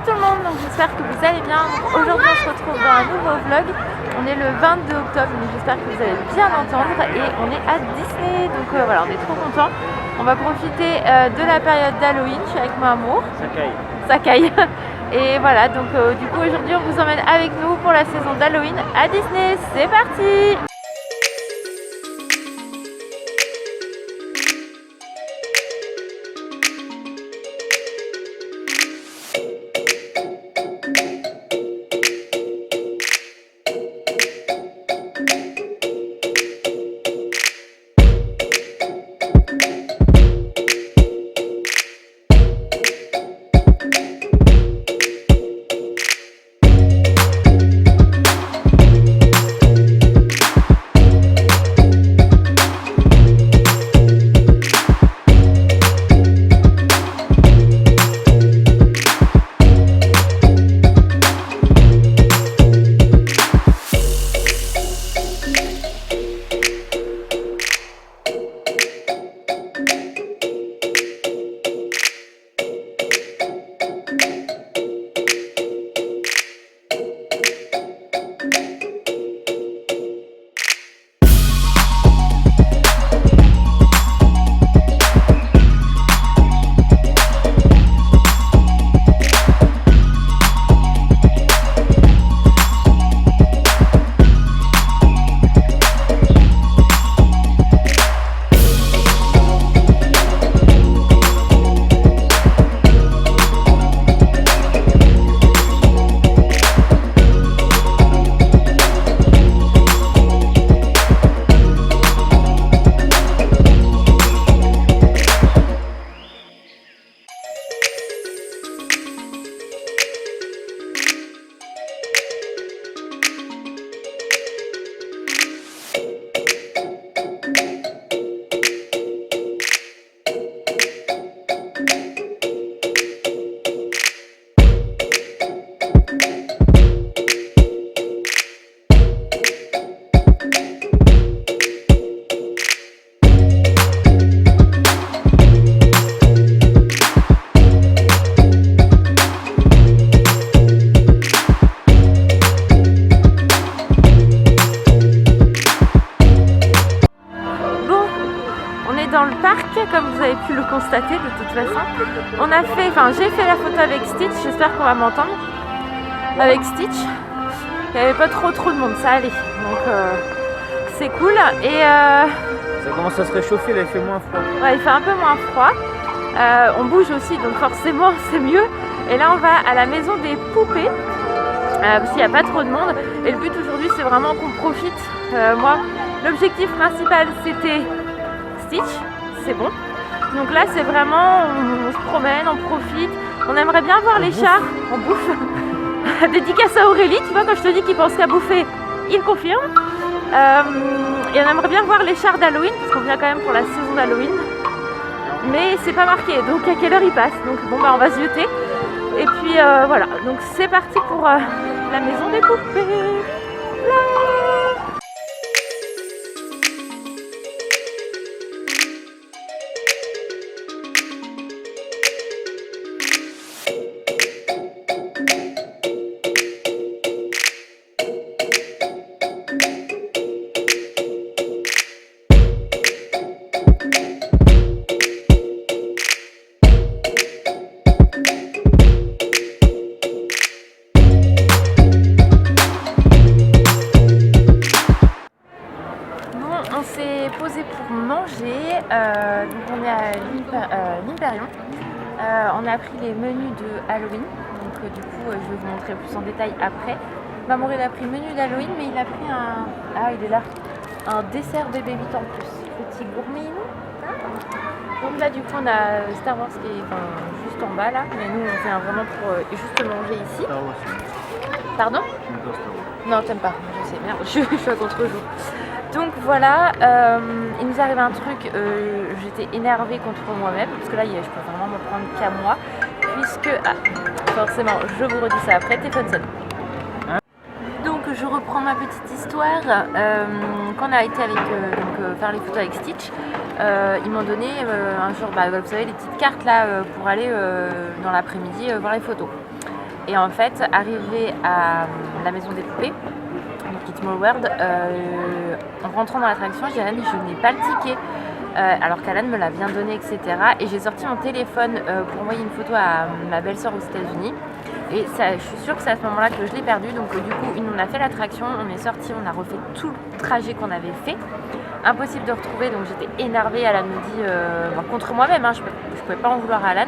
tout le monde, donc j'espère que vous allez bien. Aujourd'hui on se retrouve dans un nouveau vlog. On est le 22 octobre, donc j'espère que vous allez bien entendre. Et on est à Disney, donc voilà, on est trop contents. On va profiter de la période d'Halloween, je suis avec mon amour. Ça caille. Et voilà, donc du coup aujourd'hui on vous emmène avec nous pour la saison d'Halloween à Disney. C'est parti! Dans le parc, comme vous avez pu le constater de toute façon. J'ai fait la photo avec Stitch, j'espère qu'on va m'entendre. Avec Stitch, il n'y avait pas trop de monde, ça allait. Donc c'est cool. Et ça commence à se réchauffer, là il fait moins froid. Ouais, il fait un peu moins froid. On bouge aussi, donc forcément c'est mieux. Et là on va à la maison des poupées, parce qu'il n'y a pas trop de monde. Et le but aujourd'hui c'est vraiment qu'on profite. Moi, l'objectif principal c'était Stitch, c'est bon. Donc là c'est vraiment, on se promène, on profite. On aimerait bien voir les chars, on bouffe. Dédicace à Aurélie, tu vois, quand je te dis qu'il pense qu'à bouffer, il confirme. Et on aimerait bien voir les chars d'Halloween, parce qu'on vient quand même pour la saison d'Halloween. Mais c'est pas marqué, donc à quelle heure il passe. Donc bon bah on va se jeter. Et puis voilà, donc c'est parti pour la maison des poupées. Là. On s'est posé pour manger, donc on est à l'Hyperion. On a pris les menus de Halloween, donc du coup je vais vous montrer plus en détail après. Maman il a pris le menu d'Halloween, mais il a pris il est là, un dessert bébé 8 en plus, petit gourminou. Donc là du coup on a Star Wars qui est juste en bas là, mais nous on vient vraiment pour juste manger ici. Pardon? Non, t'aimes pas, je sais, merde, je suis à contre-jour. Donc voilà, il nous arrive un truc, j'étais énervée contre moi-même, parce que là je peux vraiment me prendre qu'à moi, puisque, forcément, je vous redis ça après, téléphone sonne. Donc je reprends ma petite histoire, quand on a été avec, faire les photos avec Stitch, ils m'ont donné un jour, vous savez, les petites cartes là, pour aller dans l'après-midi voir les photos. Et en fait, arrivé à la maison des poupées, donc It's Small World, en rentrant dans l'attraction, je dis à Alan, je n'ai pas le ticket. Alors qu'Alan me l'a bien donné, etc. Et j'ai sorti mon téléphone pour envoyer une photo à ma belle-sœur aux États-Unis. Et ça, je suis sûre que c'est à ce moment-là que je l'ai perdu. Donc du coup, on a fait l'attraction, on est sorti, on a refait tout le trajet qu'on avait fait. Impossible de retrouver, donc j'étais énervée. Alan me dit, contre moi-même, hein, je pouvais pas en vouloir à Alan.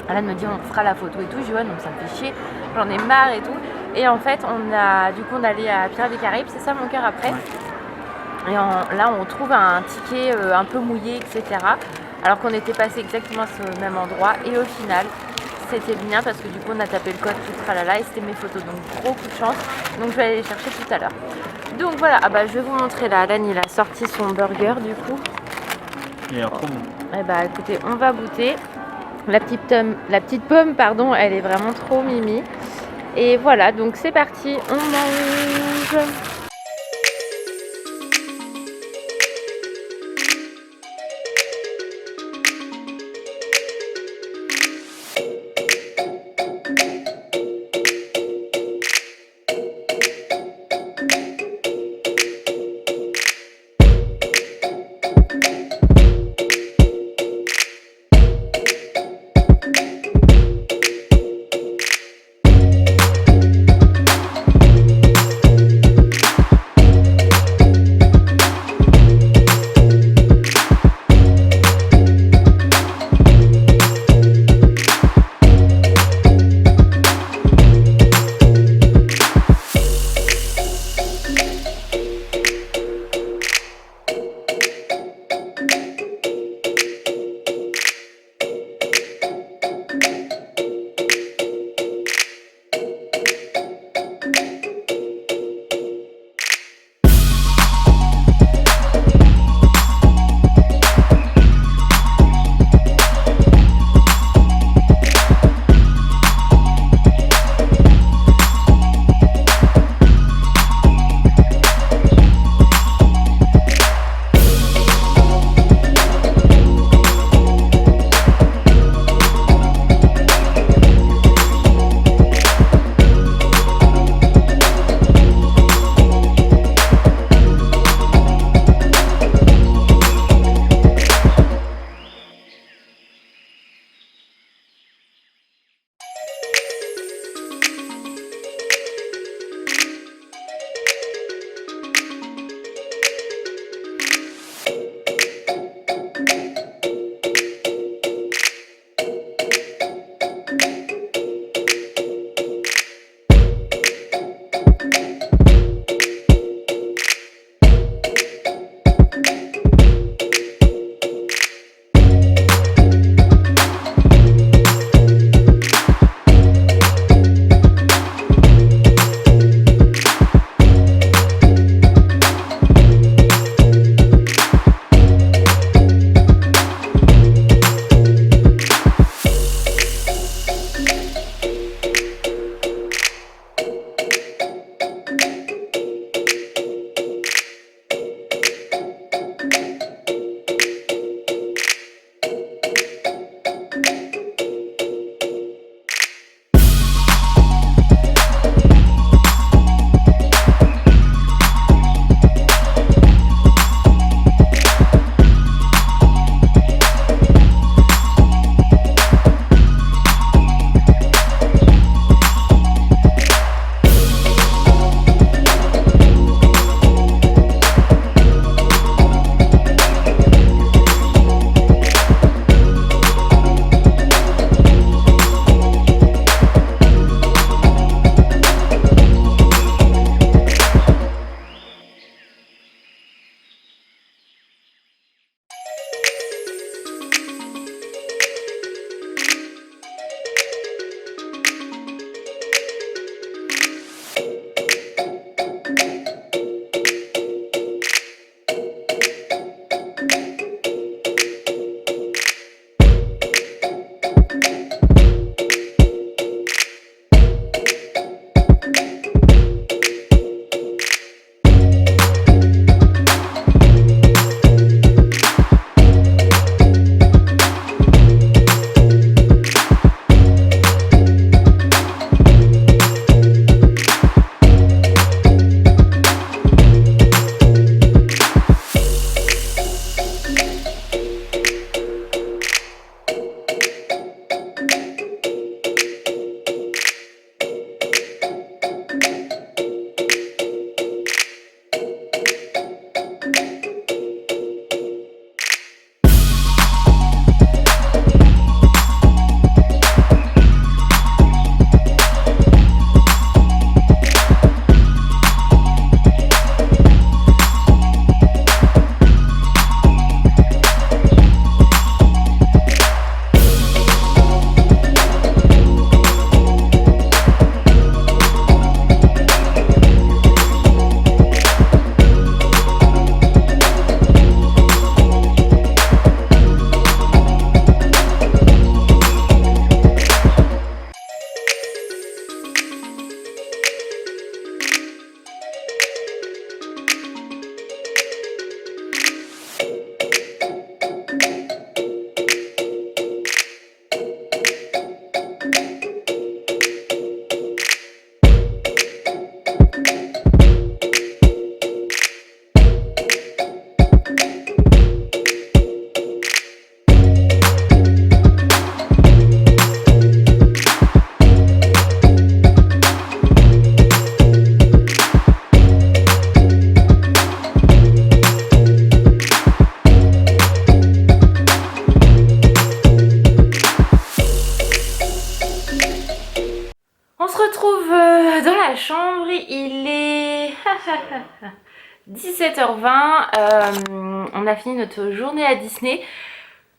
Alan me dit, on fera la photo et tout. Je dis, ouais, donc ça me fait chier, j'en ai marre et tout. Et en fait, on allait à Pirates des Caraïbes, c'est ça mon cœur après. Et là, on trouve un ticket un peu mouillé, etc. Alors qu'on était passé exactement à ce même endroit. Et au final, c'était bien parce que du coup, on a tapé le code tout tralala et c'était mes photos. Donc, gros coup de chance. Donc, je vais aller les chercher tout à l'heure. Donc, voilà. Je vais vous montrer là. Alan, il a sorti son burger du coup. Et alors, comment ? Écoutez, on va goûter. La petite pomme, pardon, elle est vraiment trop mimi. Et voilà, donc c'est parti. On mange. la chambre, il est 17h20, on a fini notre journée à Disney.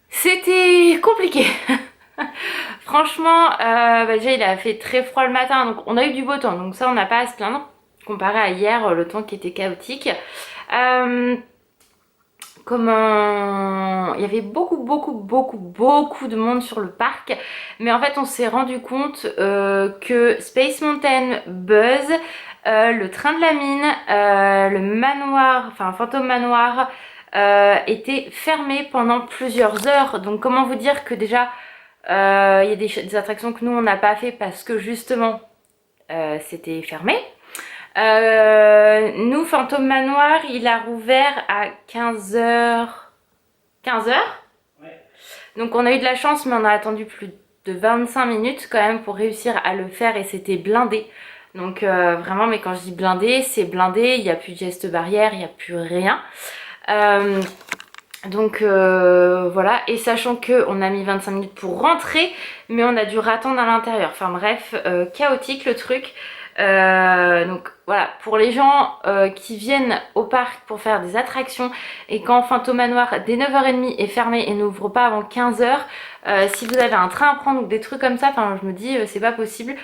C'était compliqué. Franchement, déjà il a fait très froid le matin, donc on a eu du beau temps, donc ça on n'a pas à se plaindre comparé à hier, le temps qui était chaotique. Il y avait beaucoup de monde sur le parc, mais en fait on s'est rendu compte que Space Mountain, Buzz, le train de la mine, le manoir, enfin Phantom Manoir était fermé pendant plusieurs heures. Donc comment vous dire que déjà il y a des attractions que nous on n'a pas fait parce que justement c'était fermé. Nous, Phantom Manoir, il a rouvert à 15h. 15h. Ouais. Donc on a eu de la chance, mais on a attendu plus de 25 minutes quand même pour réussir à le faire et c'était blindé. Donc vraiment, mais quand je dis blindé, c'est blindé, il n'y a plus de geste barrière, il n'y a plus rien. Donc voilà, et sachant que on a mis 25 minutes pour rentrer, mais on a dû attendre à l'intérieur. Enfin bref, chaotique le truc. Donc voilà, pour les gens qui viennent au parc pour faire des attractions et quand Phantom Manoir dès 9h30 est fermé et n'ouvre pas avant 15h, si vous avez un train à prendre ou des trucs comme ça, enfin je me dis c'est pas possible.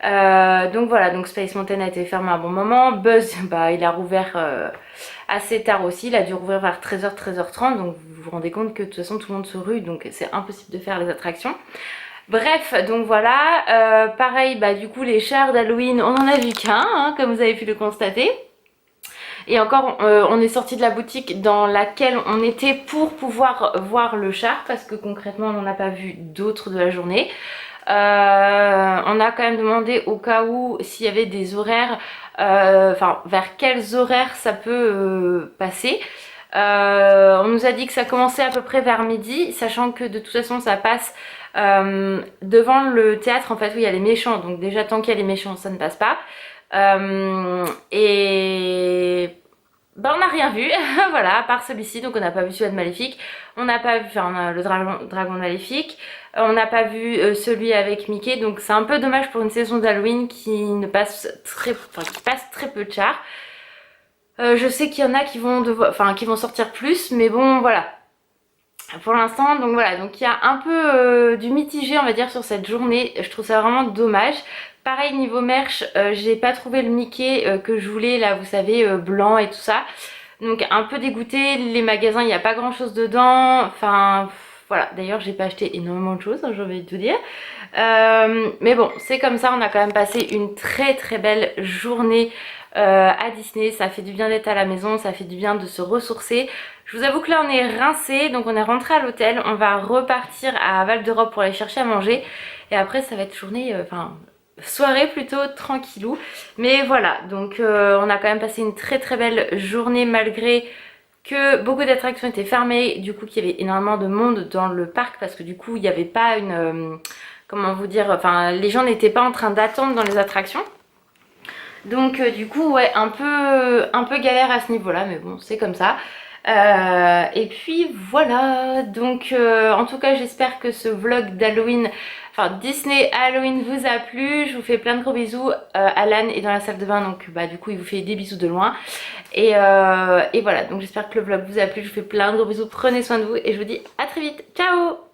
Donc voilà, donc Space Mountain a été fermé à un bon moment. Buzz, bah, il a rouvert assez tard aussi, il a dû rouvrir vers 13h, 13h30, donc vous vous rendez compte que de toute façon tout le monde se rue, donc c'est impossible de faire les attractions. Bref, donc voilà, pareil, bah du coup les chars d'Halloween, on en a vu qu'un, hein, comme vous avez pu le constater. Et encore, on est sorti de la boutique dans laquelle on était pour pouvoir voir le char, parce que concrètement on n'en a pas vu d'autres de la journée. On a quand même demandé au cas où s'il y avait des horaires, enfin vers quels horaires ça peut passer. On nous a dit que ça commençait à peu près vers midi, sachant que de toute façon ça passe devant le théâtre en fait où il y a les méchants, donc déjà tant qu'il y a les méchants ça ne passe pas. Et bah on n'a rien vu, voilà, à part celui-ci, donc on n'a pas vu celui de Maléfique, on n'a pas vu, enfin on a le dragon Maléfique, on n'a pas vu celui avec Mickey, donc c'est un peu dommage pour une saison d'Halloween qui passe très peu de chars. Je sais qu'il y en a qui vont qui vont sortir plus, mais bon voilà. Pour l'instant, donc voilà, donc il y a un peu du mitigé on va dire sur cette journée, je trouve ça vraiment dommage. Pareil niveau merch, j'ai pas trouvé le Mickey que je voulais là, vous savez, blanc et tout ça. Donc un peu dégoûtée, les magasins il n'y a pas grand chose dedans, enfin voilà, d'ailleurs j'ai pas acheté énormément de choses, hein, j'ai envie de tout dire. Mais bon, c'est comme ça, on a quand même passé une très belle journée à Disney, ça fait du bien d'être à la maison, ça fait du bien de se ressourcer. Je vous avoue que là on est rincé, donc on est rentré à l'hôtel, on va repartir à Val d'Europe pour aller chercher à manger et après ça va être journée, soirée plutôt tranquillou. Mais voilà, donc on a quand même passé une très belle journée malgré que beaucoup d'attractions étaient fermées, du coup qu'il y avait énormément de monde dans le parc parce que du coup il n'y avait pas une, comment vous dire, enfin les gens n'étaient pas en train d'attendre dans les attractions. Donc du coup ouais, un peu galère à ce niveau là, mais bon c'est comme ça. Et puis voilà, donc en tout cas j'espère que ce vlog d'Halloween, enfin Disney Halloween vous a plu. Je vous fais plein de gros bisous. Alan est dans la salle de bain, donc bah du coup il vous fait des bisous de loin. Et voilà, donc j'espère que le vlog vous a plu. Je vous fais plein de gros bisous, prenez soin de vous et je vous dis à très vite, ciao.